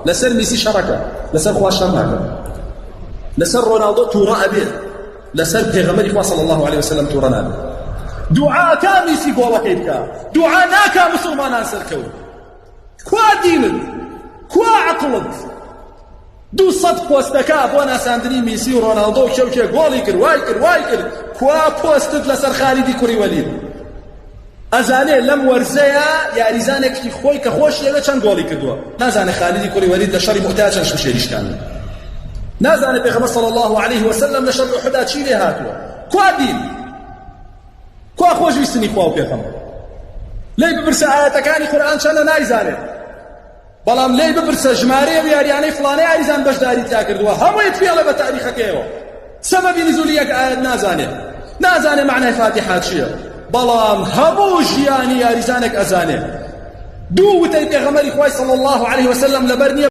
لسر ميسي شركة لسر خوا شركة لسر رونالدو تورا أبي لسر بيغمري خوا صلى الله عليه وسلم تورا نابي دعاء كاميسي قوة كيبكا دعاء ناكا مسلمان سركو كوا دينك كوا عقلك دو صد بوستكا بونا ساندري ميسي ورونالدو شوكي غولي كر واي كر كوا بوستت لسر خالدي كوري وليد أزاني لم ورزيا يا ريزانك في خوي كخوش يلا كان غولي كدوا نازاني خالدي كوري وليد لشري محتاج شو شيريش كان نازاني بيغمبر صلى الله عليه وسلم لشري احد شيري هاتوا كوا دين كوا خوش يستني كوا بيغمبر لي ببرس آياتكاني قرآن شانا نايزاني بلام لي ببرس جماري ويارياني فلاني عايزان بشداري تاكردوا هم يتفي على بتاريخك ايوه سبب نزوليك آيات نازاني معنى فاتحات شيء بلام هبو جياني ياريزانك أزاني دو وتي بيغمبر خوي صلى الله عليه وسلم لبرني